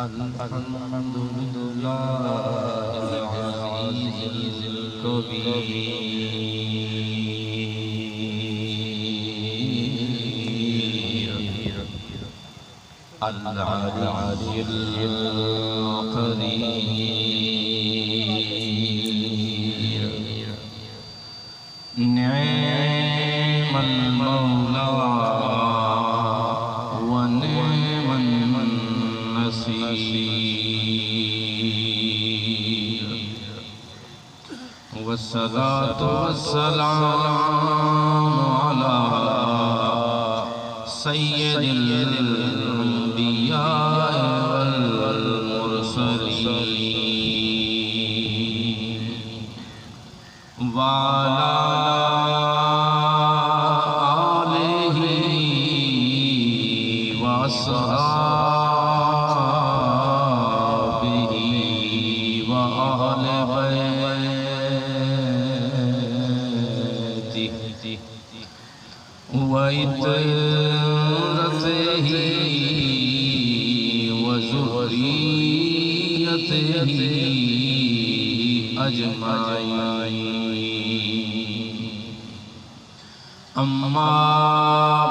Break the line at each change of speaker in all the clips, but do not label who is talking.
الحمد لله العزيز الكبير العلي القدير نعم المولى ونعم النصير والصلاة والسلام على سيد الأنبياء والمرسلين وعلى آله وأصحابه وأهل بيته وعترته وذريته أجمعين أما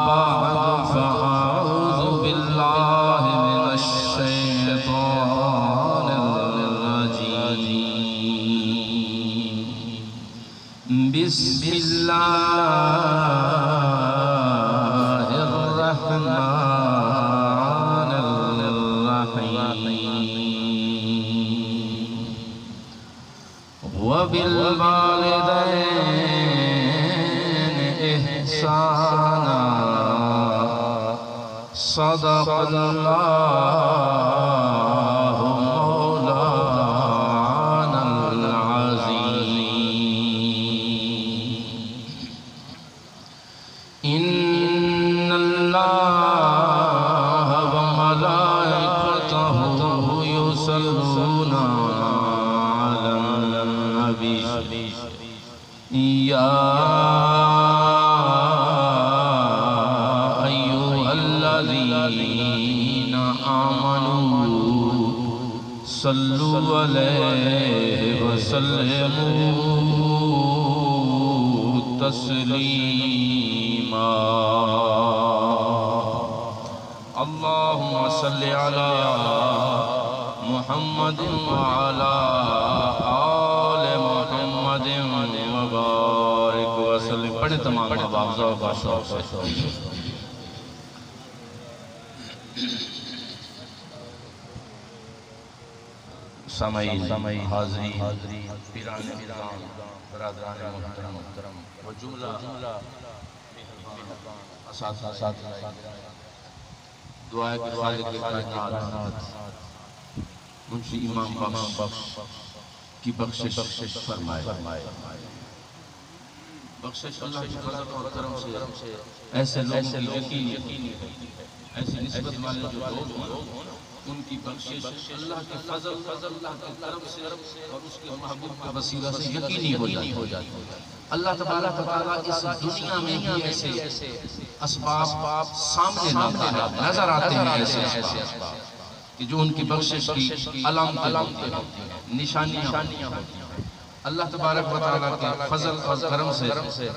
بعد فأعوذ بالله من الشيطان الرجيم بسم الله الرحمن الرحيم وبالوالدين إحسانا صدق الله مولانا العظيم إن الله وملائكته يصلون على النبي يا أيها الذين آمنوا صلوا عليه وسلموا تسليما اللهم صل على محمد وعلى آل محمد وبارك وسلم پڑھیں تمام احباب و شوق سے سامعین حاضرین پیران نظام برادران محترم و جملہ اساتذہ دعائے کے خالق کائنات منشی امام بخش کی بخشش فرمائے بخشش اللہ کی فضل اور کرم سے ایسے لوگوں کی یقینی ہے ایسی نسبت والے جو لوگ ہیں ان کی بخشش اللہ کے فضل اللہ کے کرم سے اور اس کے محبوب کے وسیلہ سے یقینی ہو جاتی ہے اللہ تبارک و تعالیٰ اس دنیا میں ہی ایسے اسباب سامنے نظر آتے ہیں ایسے اسباب کہ جو ان کی بخشش کی علامتیں ہوتی ہیں نشانیاں ہوتی ہیں اللہ تبارک و تعالیٰ کے فضل اور کرم سے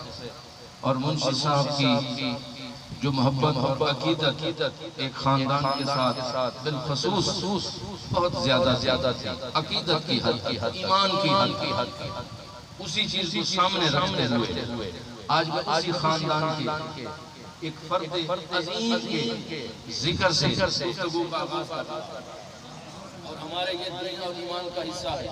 اور منشی صاحب کی جو محبت اور عقیدت ایک خاندان کے ساتھ بالخصوص بہت زیادہ تھی عقیدت کی حد ایمان کی حد اسی چیز کو سامنے رکھتے ہوئے آج میں اسی خاندان کی ایک فرد عظیم کے ذکر سے گفتگو کا آغاز کرتا اور ہمارے یہ دین اور ایمان کا حصہ ہے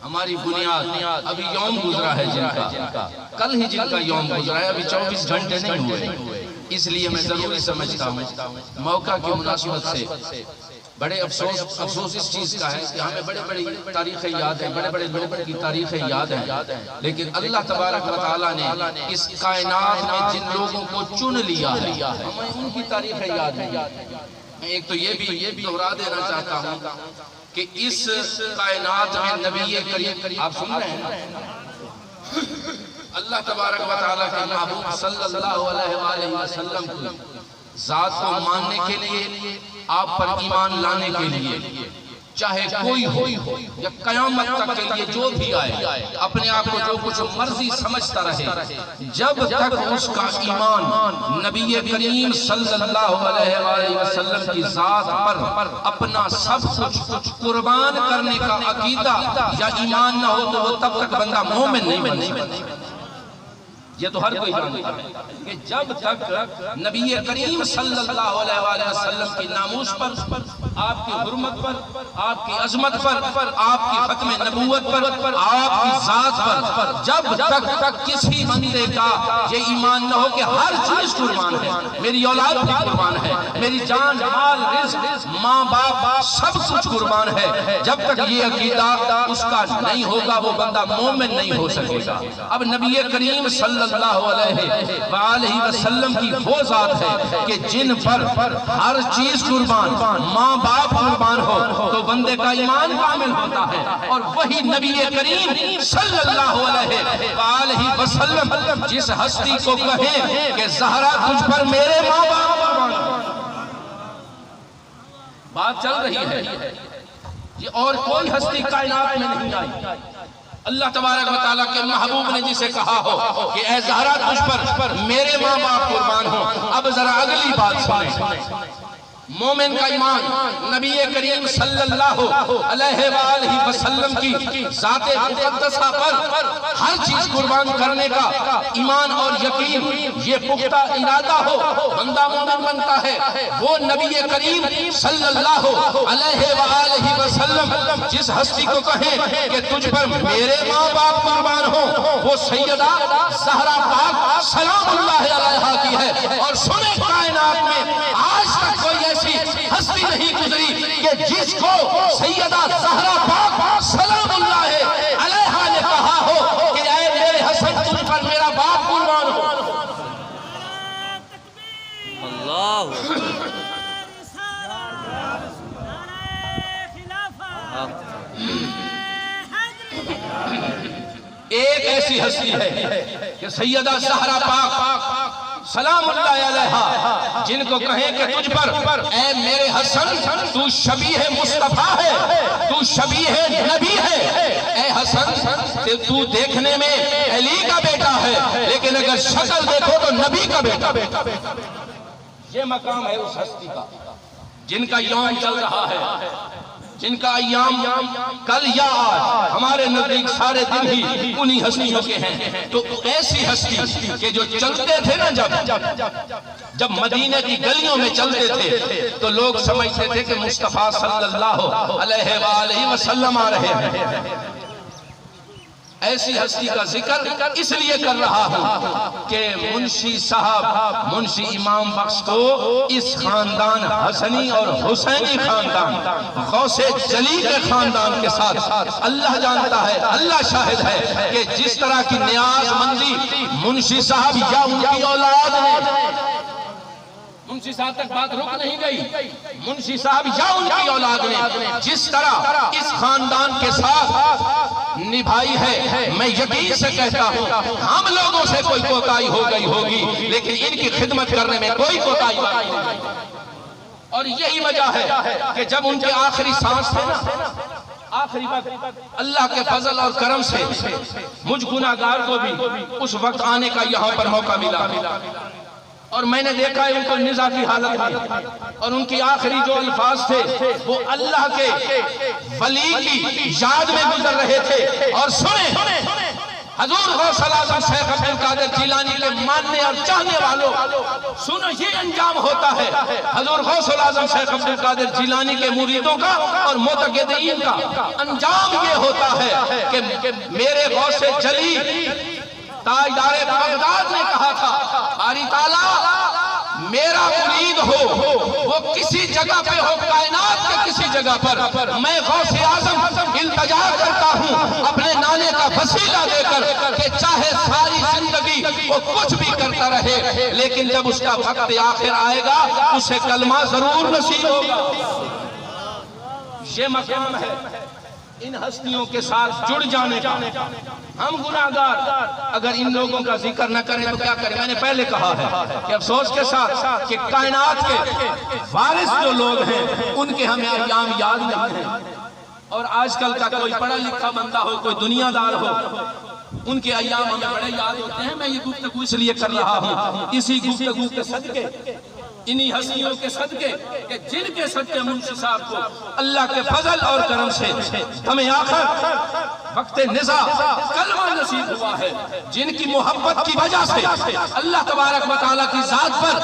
ہماری بنیاد ابھی یوم گزرا ہے جن کا کل ہی جن کا یوم گزرا ہے ابھی 24 گھنٹے نہیں ہوئے اس لیے میں ضروری سمجھتا ہوں موقع کی مناسبت سے بڑے افسوس اس چیز کا ہے کہ ہمیں بڑے تاریخیں یاد ہیں بڑے لوگوں کی تاریخیں یاد ہیں لیکن اللہ تبارک و تعالیٰ نے اس کائنات میں جن لوگوں کو چن لیا ہے ہمیں ان کی تاریخیں یاد ہیں میں ایک تو یہ بھی دہرا دینا چاہتا ہوں کہ اس کائنات میں نبی کریم آپ سن رہے ہیں اللہ تبارک و تعالیٰ کے محبوب صلی اللہ علیہ وآلہ وسلم کی ذات کو ماننے کے لیے آپ پر ایمان لانے کے لیے چاہے کوئی ہو یا قیامت تک کے لیے جو بھی آئے اپنے آپ کو جو کچھ مرضی سمجھتا رہے، جب تک اس کا ایمان نبی کریم صلی اللہ علیہ وآلہ وسلم کی ذات پر اپنا سب کچھ قربان کرنے کا عقیدہ یا ایمان نہ ہو تو وہ تب تک بندہ مومن نہیں بن سکتا۔ یہ تو ہر کوئی جانتا ہے کہ جب تک نبی کریم صلی اللہ علیہ وآلہ وسلم کی ناموس پر، آپ کی حرمت پر، آپ کی عظمت پر، آپ کی ختم نبوت پر، آپ کی ذات پر، جب تک کسی بندے کا یہ ایمان نہ ہو کہ ہر چیز قربان ہے، میری اولاد بھی قربان ہے، میری جان، مال، رزق، ماں باپ سب کچھ قربان ہے، جب تک یہ عقیدہ اس کا نہیں ہوگا وہ بندہ مومن نہیں ہو سکے گا۔ اب نبی کریم صلی اللہ علیہ وآلہ وسلم کی وہ ذات ہے کہ جن پر ہر چیز قربان، ماں باپ قربان ہو تو بندے کا ایمان کامل ہوتا ہے، اور وہی نبی کریم صلی اللہ علیہ وآلہ وسلم جس ہستی کو کہیں کہ زہرا تجھ پر میرے ماں باپ قربان، بات چل رہی ہے، یہ اور کوئی ہستی کائنات میں نہیں آئی۔ اللہ تبارک و تعالیٰ کے محبوب نے جسے کہا ہو کہ اے زہرا تجھ پر میرے ماں باپ قربان ہوں۔ اب ذرا اگلی بات سنیں، مومن کا ایمان نبی کریم صلی اللہ علیہ وآلہ وسلم کی ذات مقدسہ پر ہر چیز قربان کرنے کا ایمان اور یقین، یہ پختہ ارادہ ہو بندہ مومن بنتا ہے۔ وہ نبی کریم صلی اللہ علیہ وآلہ وسلم جس ہستی کو کہیں کہ تجھ پر میرے ماں باپ قربان ہوں، وہ سیدہ زہرا پاک سلام اللہ علیہا کی ہے۔ اور سنیں کائنات میں آج تک کوئی ایسی ہستی نہیں گزری کہ جس کو سیدہ زہرا پاک سلام اللہ علیہا نے کہا ہو کہ اے میرے حسن تجھ پر میرا باپ قربان ہو۔ اللہ ایک ایسی ہستی ہے کہ سیدہ زہرا پاک سلام اللہ علیہا جن کو کہیں کہ تجھ پر اے میرے حسن تو شبیہ مصطفیٰ ہے، تو شبیہ نبی ہے، اے حسن تو دیکھنے میں علی کا بیٹا ہے لیکن اگر شکل دیکھو تو نبی کا بیٹا۔ یہ مقام ہے اس ہستی کا جن کا یوم چل رہا ہے، جن کا ایام کل یا آج ہمارے نزدیک سارے دن ہی انہی ہستیوں کے ہیں۔ تو ایسی ہستی کہ جو چلتے تھے نا، جب مدینہ کی گلیوں میں چلتے تھے تو لوگ سمجھتے تھے کہ مصطفیٰ صلی اللہ علیہ وآلہ وسلم آ رہے ہیں۔ ایسی ہستی کا ذکر اس لیے کر رہا ہوں کہ منشی صاحب، منشی امام بخش کو اس خاندان حسنی اور حسینی خاندان، غوث جلی کے خاندان کے ساتھ اللہ جانتا ہے، اللہ شاہد ہے کہ جس طرح کی نیاز مندی منشی صاحب یا ان کی اولاد نے، منشی صاحب تک بات رک نہیں گئی، منشی صاحب یا ان کی اولاد نے جس طرح اس خاندان کے ساتھ نبھائی ہے، میں یقین سے کہتا ہوں ہم لوگوں سے کوئی کوتاہی ہو گئی ہوگی لیکن ان کی خدمت کرنے میں کوئی کوتاہی نہیں۔ اور یہی وجہ ہے کہ جب ان کے آخری سانس تھے نا، آخری وقت اللہ کے فضل اور کرم سے مجھ گناہگار کو بھی اس وقت آنے کا یہاں پر موقع ملا، اور میں نے دیکھا ان کو نزا کی حالت میں، اور ان کی آخری جو الفاظ تھے وہ اللہ کے ولی کی یاد میں گزر رہے تھے۔ اور سنیں حضور غوث اعظم شیخ عبد القادر جیلانی کے ماننے اور چاہنے والوں، سنو یہ انجام ہوتا ہے حضور غوث اعظم شیخ عبد القادر جیلانی کے مریدوں کا اور معتقدین کا انجام یہ ہوتا ہے کہ میرے غوث جلی تاجدار بغداد نے کہا تھا باری تعالیٰ میرا مرید ہو وہ کسی جگہ پہ ہو، کائنات کے کسی جگہ پر، میں غوث اعظم التجا کرتا ہوں اپنے نانے کا وسیلہ دے کر کہ چاہے ساری زندگی وہ کچھ بھی کرتا رہے لیکن جب اس کا وقت آخر آئے گا اسے کلمہ ضرور نصیب ہوگا۔ یہ مقام ہے ان ہستیوں کے ساتھ جڑ جانے کا. ہم گناہگار اگر ان لوگوں کا ذکر نہ کریں تو کیا کریں؟ میں نے پہلے کہا ہے کہ افسوس کے ساتھ کہ کائنات کے وارث جو لوگ ہیں ان کے ہمیں ایام یاد نہیں ہیں. اور آج کل کا کوئی پڑھا لکھا بندہ ہو، کوئی دنیا دار ہو، ان کے ایام ہمیں بڑے یاد ہوتے ہیں. میں یہ گفتگو اس لیے کر رہا ہوں، اسی گفتگو کے صدقے، انہی ہستیوں کے صدقے کہ جن کے صدقے منشی صاحب کو اللہ کے فضل اور کرم سے ہمیں آخر وقت نزا کلمہ نصیب ہوا ہے، جن کی محبت کی وجہ سے اللہ تبارک و تعالیٰ کی ذات پر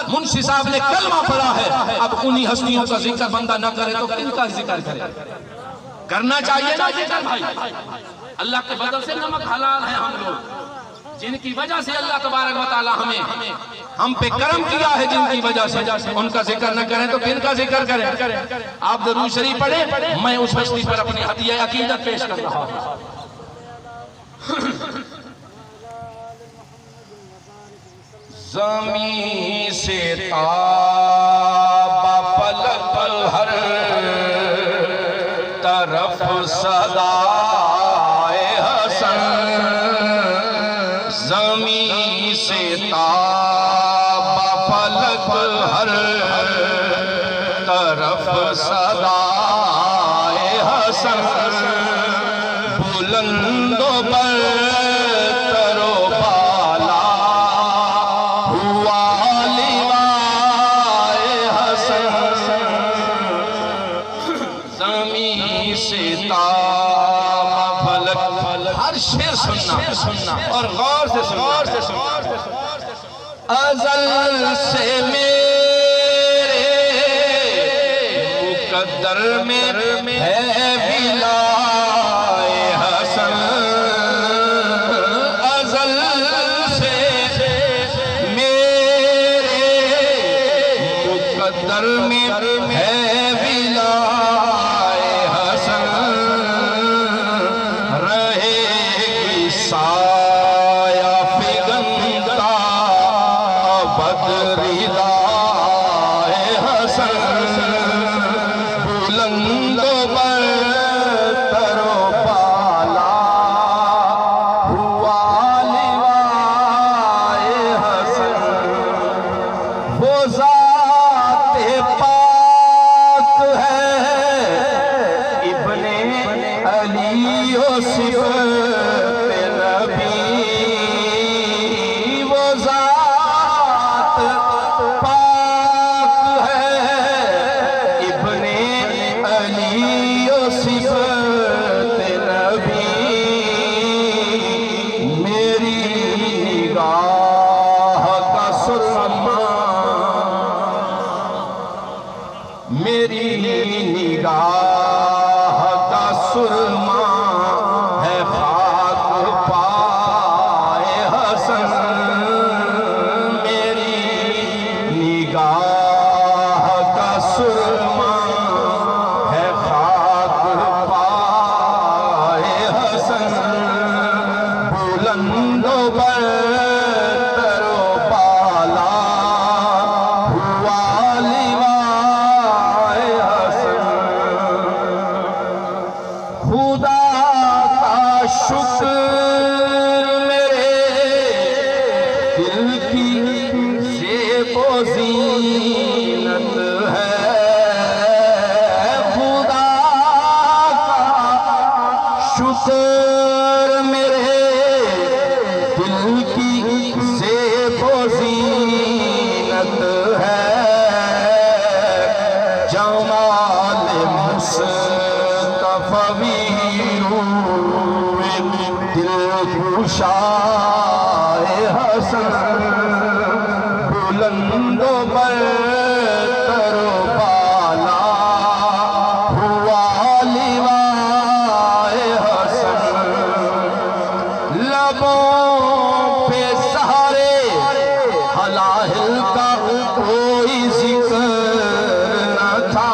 منشی صاحب نے کلمہ پڑھا ہے. اب انہی ہستیوں کا ذکر بندہ نہ کرے تو کن کا ذکر کرے؟ کرنا چاہیے نا ذکر بھائی. اللہ کے فضل سے نمک حلال ہیں ہم لوگ، جن کی وجہ سے اللہ تبارک و تعالیٰ ہم پہ کرم کیا ہے، جن کی وجہ سے ان کا ذکر نہ کریں تو کن کا ذکر کریں؟ آپ درود شریف پڑھیں، میں اس ہستی پر اپنی ہدیہ عقیدت پیش کر رہا ہوں. زمین سے تابا فلک ہر طرف صدائے حسن، زمین سے تابا فلک ہر طرف صدائے حسن، بلند و برتر و بالا ہوا لیوائے حسن، زمین سے تابا فلک. ہر شعر سننا اور غور سے سننا. ازل سے میرے مقدر میں ہے بلائے حسن، ازل سے میرے مقدر میں ہے بلائے حسن، رہے گی سایہ فگنتا ردائے حسن، بلند و برتر و بالا ہوا لیوائے حسن، وہ ذات پاک ہے ابن علی و صفت نبی، وہ ذات پاک ہے ابن علی و صفت نبی، میری نگاہ کا سرما، میری نگاہ کا سرما ہے خاک پائے حسن، میری نگاہ کا سرما ہے خاک پائے حسن، بلند و برتر و بالا ہوا لیوائے حسن، خدا کا شکر میرے دل کی زیب و زینت ہے، خدا کا شکر میرے دل کی زیب و زینت ہے، جمال مصطفی روئے دل گشائے حسن، بلند و برتر و بالا ہوا لیوائے حسن، لبوں پہ سہارے حلاہل کا کوئی ذکر نہ تھا،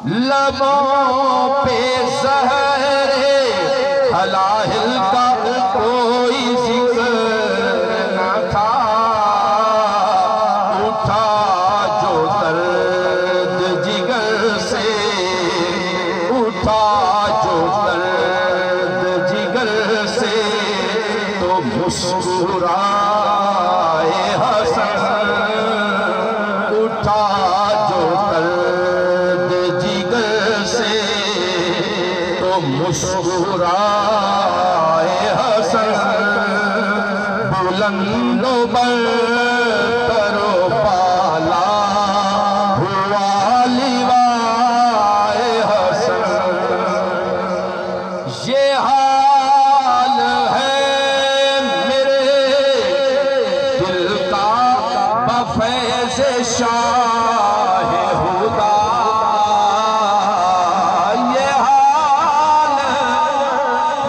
لبوں پہ سہارے حلاہل کا کوئی ذکر نہ تھا، اٹھا جو درد جگر
مسکرائے حسن اٹھا جو درد جگر سے تو مسکرائے حسن بلند و برتر و بالا ہوا لیوائے حسن یہ حال ہے میرے دل کا بفیض شاہ خدا یہ حال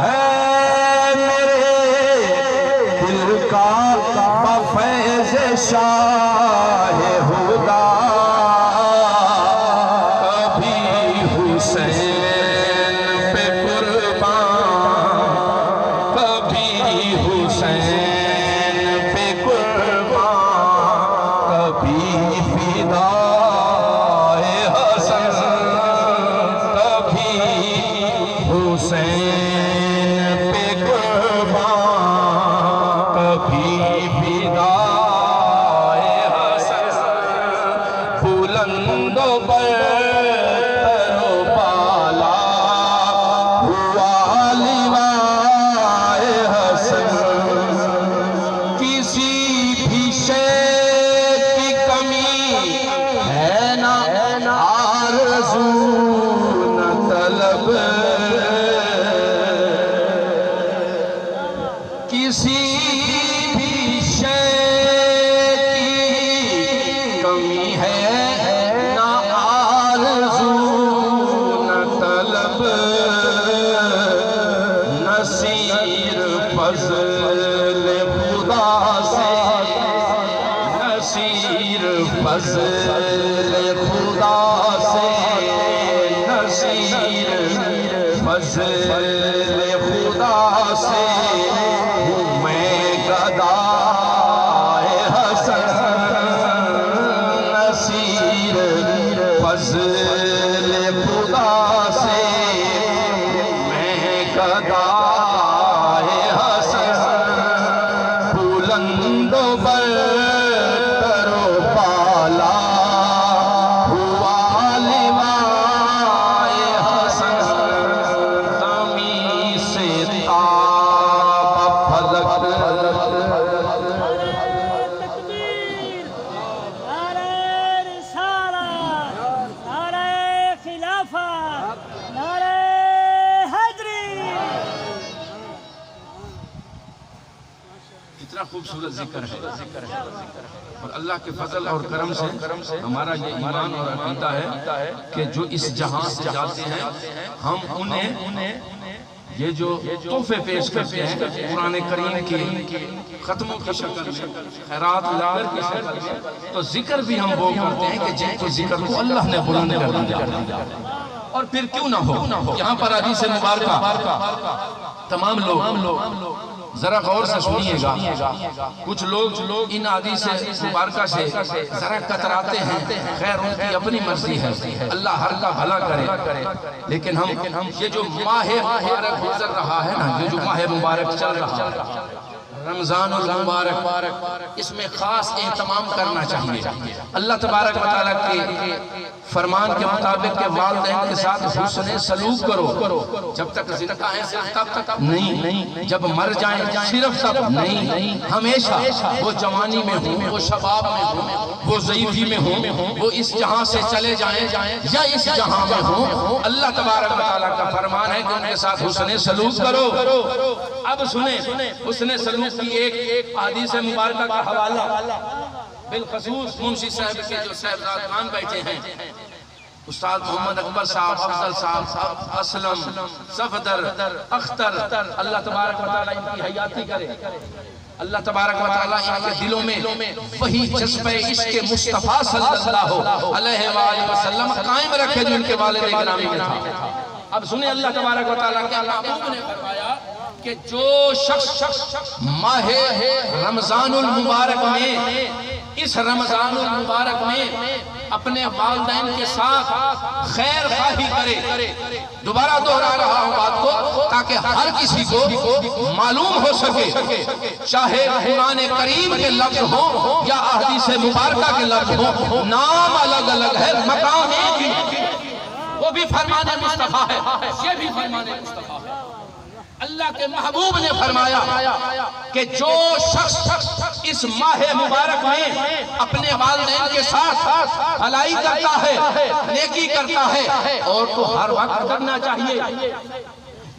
ہے میرے دل کا بفیض شاہ خدا کبھی حسین پہ قربان کبھی حسین پہ قربان کبھی فدائے حسن کبھی حسین پہ قربان کبھی فدائے حسن بلند و برتر و بالا ہوا لیوائے حسن کسی بھی شے کی کمی ہے نہ آرزو نہ طلب کسی بھی شے کی کمی ہے نہ آرزو نہ طلب نصیر فضل خدا سے نصیر فضل خدا سے نصیر فضل خدا سے ہوں میں گدائے حسن نصیر فضل خدا سے میں گدائے حسن بلند و برتر و بالا ہوا لیوائے حسن زمین سے تاب فلک
تکبیر نعرہ رسالت نعرہ خلافت نعرہ حیدری
اتنا خوبصورت ذکر ہے اور اللہ کے فضل اور کرم سے ہمارا یہ ایمان اور عقیدہ ہے کہ جو اس جہاں سے جاتے ہیں ہم انہیں یہ جو تحفے پیش کرتے ہیں قرآن کریم کی ختموں کی شکل میں خیرات لال کی شکل میں تو ذکر بھی ہم وہ کرتے ہیں کہ جن کے ذکر کو اللہ نے بلند کر دیا اور پھر کیوں نہ ہو یہاں پر حدیث مبارکہ تمام لوگ ذرا غور سے سنیے گا کچھ لوگ ان حدیث مبارکہ سے ذرا کتراتے ہیں خیر ان کی اپنی مرضی ہے اللہ ہر کا بھلا کرے لیکن ہم یہ جو ماہ مبارک گزر رہا ہے نا یہ جو ماہ مبارک چل رہا ہے رمضان المبارک اس میں خاص اہتمام کرنا چاہیے اللہ تبارک و تعالیٰ کے فرمان کے مطابق کہ والدین کے ساتھ حسن سلوک کرو جب تک زندہ ہیں صرف تب تک نہیں جب مر جائیں صرف تب نہیں ہمیشہ وہ جوانی میں ہوں وہ شباب میں ہوں وہ ضعیفی میں ہوں وہ اس جہاں سے چلے جائیں یا اس جہاں میں ہوں اللہ تبارک و تعالیٰ کا فرمان ہے کہ ان کے ساتھ حسن سلوک کرو اب سنیں حسن سلوک کی ایک حدیث مبارکہ کا حوالہ بالخصوص منشی صاحب کے جو صاحبزاد خان بیٹھے ہیں استاد محمد اکبر صاحب افضل صاحب اسلم صفدر اختر اللہ تبارک و تعالیٰ ان کی حیاتی کرے اللہ تبارک و تعالیٰ ان کے دلوں میں وہی جذبہ عشق مصطفیٰ صلی اللہ علیہ وآلہ وسلم قائم رکھے جو ان کے والد گرامی میں تھا اب سنیں اللہ تبارک و تعالیٰ کے محبوب نے فرمایا کہ جو شخص ماہ رمضان المبارک میں اس رمضان المبارک میں اپنے والدین کے ساتھ خیر خواہی کرے. دوبارہ دہرا رہا ہوں بات کو تاکہ ہر کسی کو معلوم ہو سکے، چاہے قرآن کریم کے لفظ ہوں یا احادیث مبارکہ کے لفظ ہوں، نام الگ الگ ہے، مقام ایک ہی ہے. وہ بھی فرمان مصطفیٰ ہے، یہ بھی فرمان مصطفیٰ ہے. اللہ کے محبوب نے فرمایا کہ جو شخص اس ماہ مبارک میں اپنے والدین کے ساتھ بھلائی کرتا ہے، نیکی کرتا ہے، اور تو ہر وقت کرنا چاہیے،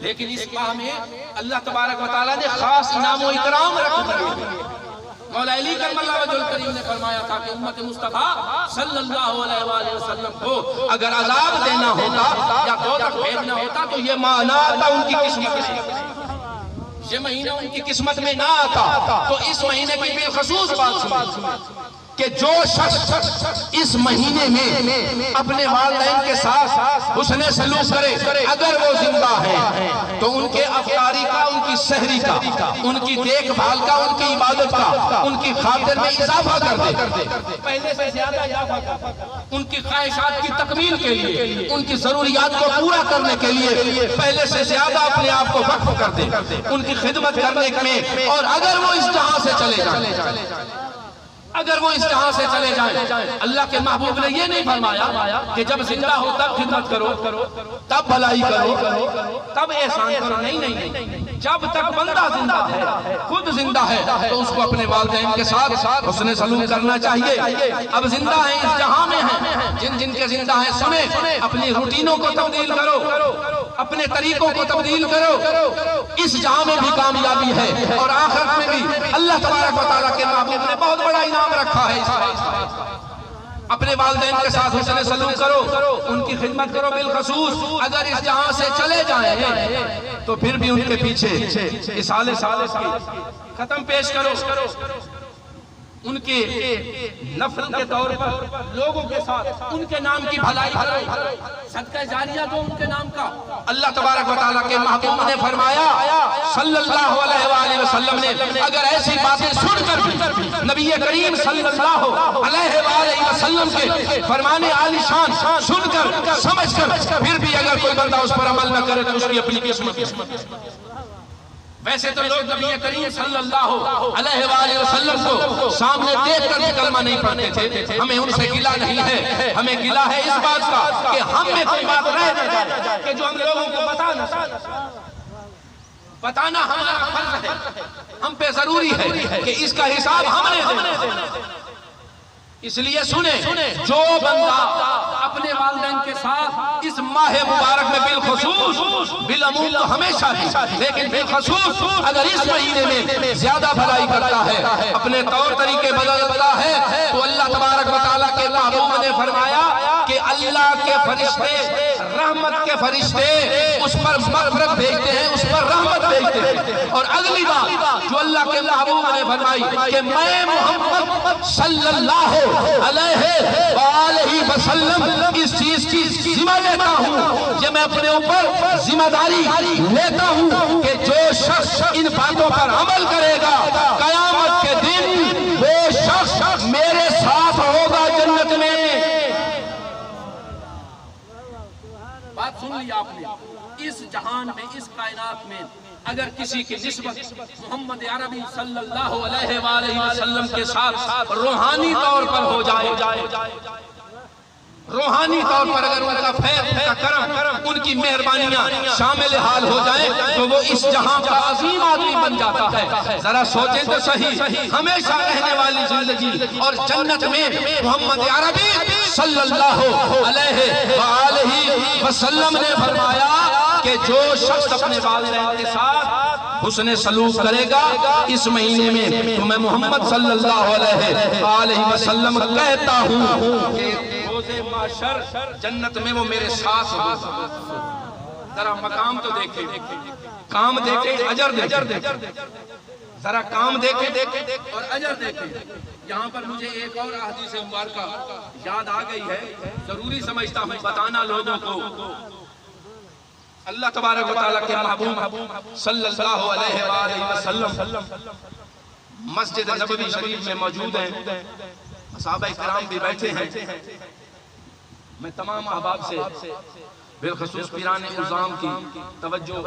لیکن اس ماہ میں اللہ تبارک و تعالیٰ نے خاص انعام و اکرام رکھ دیے. مولا علی کرم اللہ وجہ الکریم نے فرمایا تھا کہ امت مصطفیٰ صلی اللہ علیہ وآلہ وسلم کو اگر عذاب دینا ہوتا یا دوزخ بھیجنا ہوتا تو یہ ماہ نہ آتا ان کی قسمت میں، یہ مہینہ ان کی قسمت میں نہ آتا. تو اس مہینے کی بالخصوص بات سنیں کہ جو شخص اس مہینے میں اپنے والدین کے ساتھ حسن سلوک کرے، اگر وہ زندہ ہیں تو ان کے افطاری کا، ان کی سحری کا، ان کی دیکھ بھال کا، ان کی عبادت کا، ان کی خاطر میں اضافہ کر دے، پہلے سے زیادہ اضافہ کر دے، ان کی خواہشات کی تکمیل کے لیے، ان کی ضروریات کو پورا کرنے کے لیے پہلے سے زیادہ اپنے آپ کو وقف کر دے ان کی خدمت کرنے میں. اور اگر وہ اس جہاں سے چلے جائیں، اگر وہ اس جہاں سے چلے جائیں، اللہ کے محبوب نے یہ نہیں فرمایا کہ جب زندہ ہو تب خدمت کرو، تب بھلائی کرو، تب احسان کرو. نہیں، جب تک بندہ زندہ ہے، خود زندہ ہے، تو اس کو اپنے والدین کے ساتھ حسن سلوک کرنا چاہیے. اب زندہ ہیں، اس جہاں میں ہیں، جن کے زندہ ہیں سنیں، اپنی روٹینوں کو تبدیل کرو، اپنے طریقوں کو تبدیل کرو. اس جہاں میں بھی کامیابی ہے اور آخرت میں بھی. اللہ تبارک و تعالیٰ کے محبوب نے بہت بڑا انعام رکھا ہے. اپنے والدین کے ساتھ حسن سلوک کرو، ان کی خدمت کرو. بالخصوص اگر اس جہاں سے چلے جائیں تو پھر بھی ان کے پیچھے سال کی ختم پیش کرو. ان کے نفل کے طور پر لوگوں کے ساتھ ان کے نام کی بھلائی کرو، صدقہ جاریہ دو ان کے نام کا. اللہ تبارک و تعالیٰ کے محبوب نے فرمایا صلی اللہ علیہ وآلہ وسلم نے اگر ایسی باتیں سن کر نبی کریم صلی اللہ علیہ وآلہ وسلم کے فرمان عالی شان سن کر سمجھ کر پھر بھی اگر کوئی بندہ اس پر عمل نہ کرے تو اس کی اپنی قسمت. ویسے تو لوگ نبی کریم صلی اللہ علیہ وآلہ وسلم کو سامنے دیکھ کر کلمہ نہیں پڑھتے تھے. ہمیں ان سے گلہ نہیں ہے، ہمیں گلہ ہے اس بات کا کہ ہم میں کوئی بات رہ نہ جائے کہ جو ہم لوگوں کو بتانا ہمارا فرض ہے، ہم پہ ضروری ہے کہ اس کا حساب ہم نے دینا. اس لیے سنیں، جو بندہ اپنے والدین کے ساتھ اس ماہ مبارک میں بالخصوص بالعموم تو ہمیشہ بھی، لیکن بالخصوص اگر اس مہینے میں زیادہ بھلائی کرتا ہے، اپنے طور طریقے بدلتا ہے، تو اللہ تبارک و تعالیٰ کے محبوب نے فرمایا کہ اللہ کے فرشتے، رحمت کے فرشتے اس پر مغفرت بھیجتے ہیں، اس پر رحمت بھیجتے ہیں. اور اگلی بات جو اللہ کے محبوب نے فرمائی کہ میں محمد صلی اللہ علیہ وآلہ وسلم اس چیز کی ذمہ لیتا ہوں، یہ میں اپنے اوپر ذمہ داری لیتا ہوں کہ جو شخص ان باتوں پر عمل کرے گا قیامت کے دن وہ شخص میرے ساتھ ہوگا جنت میں. بات سن لی آپ نے. اس جہان میں، اس کائنات میں اگر کسی کی نسبت محمد عربی صلی اللہ علیہ وآلہ وسلم کے ساتھ روحانی طور پر ہو جائے، روحانی طور پر اگر ان کا فیض، ان کا کرم، ان کی مہربانیاں شامل حال ہو جائیں تو وہ اس جہاں کا عظیم آدمی بن جاتا ہے. ذرا سوچیں تو صحیح، ہمیشہ رہنے والی زندگی اور جنت میں محمد عربی صلی اللہ علیہ وآلہ وسلم نے فرمایا کہ جو شخص اپنے والدین کے ساتھ حسن سلوک کرے گا اس مہینے میں تو میں محمد صلی اللہ علیہ وآلہ وسلم کہتا ہوں کہ روزے محشر جنت میں وہ میرے ساتھ ہوگا. ذرا مقام تو دیکھیں، کام دیکھیں، اجر دیکھیں، ذرا کام دیکھیں اور اجر دیکھیں. یہاں پر مجھے ایک اور حدیث مبارکہ یاد آ گئی ہے، ضروری سمجھتا ہوں بتانا لوگوں کو. اللہ تبارک و تعالیٰ کے محبوب صلی اللہ علیہ وآلہ وسلم مسجد نبوی شریف میں موجود ہیں. صحابہ کرام بھی بیٹھے ہیں. میں تمام احباب سے بالخصوص پیران اعظام کی توجہ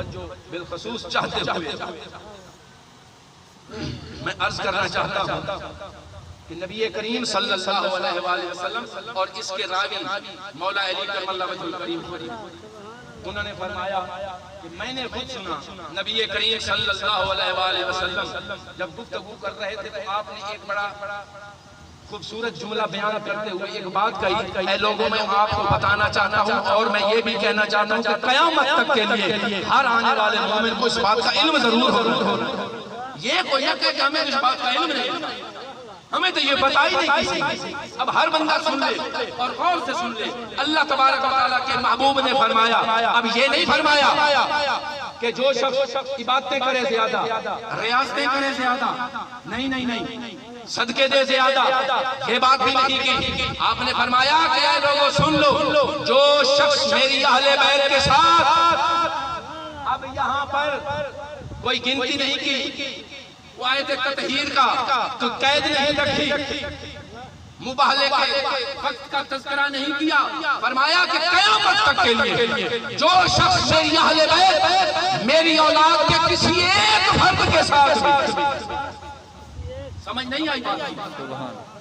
بالخصوص چاہتے ہوئے میں عرض کرنا چاہتا ہوں کہ نبی کریم صلی اللہ علیہ وآلہ وسلم اور اس کے راوی مولا علی کرم اللہ وجہ الکریم انہوں نے فرمایا کہ میں نے خود سنا نبی کریم صلی اللہ علیہ وآلہ وسلم جب گفتگو کر رہے تھے تو آپ نے ایک بڑا خوبصورت جملہ بیان کرتے ہوئے ایک بات کہی. اے لوگوں میں آپ کو بتانا چاہتا ہوں اور میں یہ بھی کہنا چاہتا ہوں کہ قیامت تک کے لیے ہر آنے والے مومن کو اس بات کا علم ضرور ہو. یہ کوئی نہ کہ ہمیں اس بات کا علم نہیں, ہمیں تو یہ بتائی نہیں کسی. اب ہر بندہ سن لے اور غور سے سن لے. اللہ تبارک و تعالیٰ کے محبوب نے فرمایا, اب یہ نہیں فرمایا کہ جو شخص عبادتیں کرے زیادہ, ریاضتیں کرے زیادہ, نہیں صدقے دے زیادہ, یہ بات بھی نہیں کی. آپ نے فرمایا کہ اے لوگوں سن لو, جو شخص میری اہل بیت کے ساتھ, اب یہاں پر کوئی گنتی نہیں کی, وہ آیت تطہیر کا تو قید نہیں رکھی, مباہلے کے وقت کا تذکرہ نہیں کیا. فرمایا کہ قیامت تک کے لیے جو شخص میری اہل بیت میری اولاد کے کسی ایک فرد کے ساتھ سمجھ نہیں آئی بات,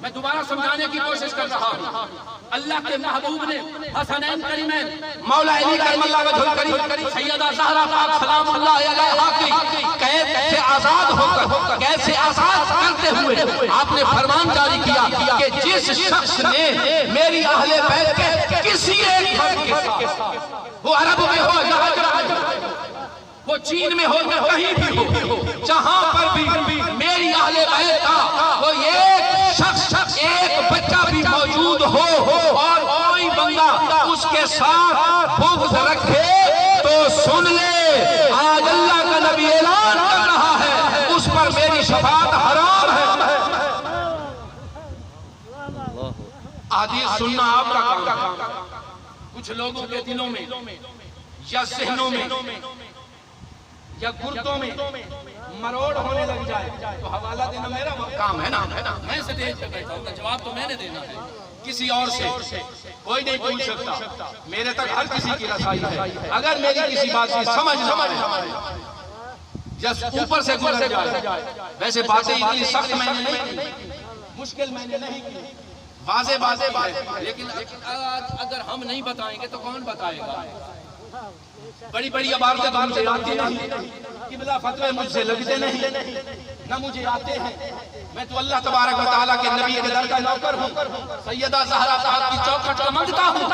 میں دوبارہ سمجھانے کی کوشش کر رہا ہوں. اللہ کے محبوب نے حسنین کریمین مولا علی کرم اللہ وجہ الکریم سیدہ زہرا پاک سلام اللہ علیہا کی قید سے آزاد ہو کر قید سے آزاد کرتے ہوئے آپ نے فرمان جاری کیا کہ جس شخص نے میری اہل بیت کے کسی ایک فرد کے ساتھ, وہ عرب میں ہو یا وہ چین میں ہو یا کہیں بھی ہو, جہاں پر بھی میری اہل بیت کا وہ ایک شخص ایک بچہ بھی موجود ہو اور کوئی بندہ اس کے ساتھ بغض رکھے تو سن لے, آج اللہ کا نبی اعلان کر رہا ہے اس پر میری شفاعت حرام ہے. حدیث سننا آپ کا کام. کچھ لوگوں کے دلوں میں یا ذہنوں میں یا گردوں میں مروڑ ہونے لگ جائے تو حوالہ دینا میرا کام ہے نا, میں سے دیکھ کر بیٹھا ہوں, جواب تو میں نے دینا ہے, کسی اور سے کوئی نہیں پوچھ سکتا. میرے تک ہر کسی کی رسائی ہے. اگر میری کسی بات کی سمجھ نہ آئے یا اوپر سے گزر جائے, ویسے باتیں اتنی سخت میں نے نہیں کی, مشکل میں نے نہیں کی, واضح بات ہے, لیکن اگر ہم نہیں بتائیں گے تو کون بتائے گا. بڑی بڑی عبارتیں تو مجھے آتی نہیں, قبلہ فتوے مجھ سے لگتے نہیں, نہ مجھے آتے ہیں. میں تو اللہ تبارک و تعالیٰ کے نبی کے در کا نوکر ہوں, سیدہ زہرا صاحب کی چوکھٹ کا منگتا ہوں,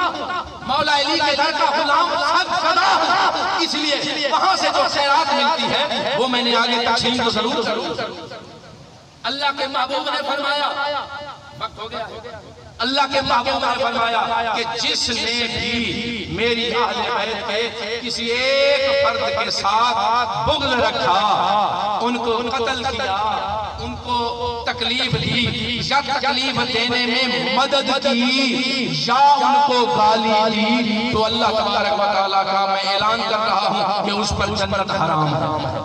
مولا علی کے در کا غلام صدا ہوں. اس لیے وہاں سے جو خیرات ملتی ہے وہ میں نے آگے تقسیم کو ضرور کروں. اللہ کے محبوب نے فرمایا, وقت ہو گیا, اللہ کے محبوب نے فرمایا کہ جس نے بھی میری اہل بیت کے کسی ایک فرد کے ساتھ بغض رکھا, ان کو قتل کیا, ان کو تکلیف دی یا تکلیف دینے میں مدد کی یا ان کو گالی دی, تو اللہ تبارک و تعالیٰ کا میں اعلان کر رہا ہوں کہ اس پر جنت حرام ہے.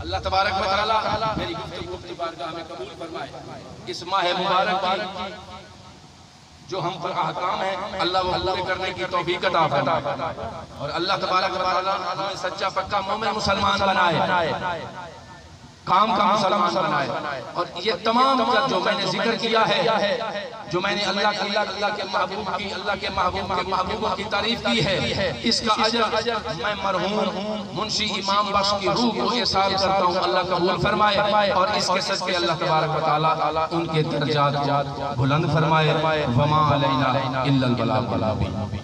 اللہ تبارک و تعالیٰ میری گفتگو کی بارگاہ میں قبول فرمائے. اس ماہ مبارک کی جو ہم پر احکام ہیں اللہ وہ پورے کرنے کی توفیق عطا فرمائے, اور اللہ تبارک و تعالیٰ ہمیں سچا پکا مومن مسلمان بنائے, کام کا مسلمان بنائے. اور یہ تمام جو میں نے ذکر کیا ہے, جو میں نے اللہ کے محبوب کی, اللہ کے محبوب کے محبوبوں کی تعریف کی ہے, اس کا اجر میں مرحوم منشی امام بخش کی روح کو احسان کرتا ہوں. اللہ قبول فرمائے اور اس کے صدقے اللہ تبارک و تعالیٰ ان کے درجات بلند فرمائے. وما علینا الا البلاغ المبین.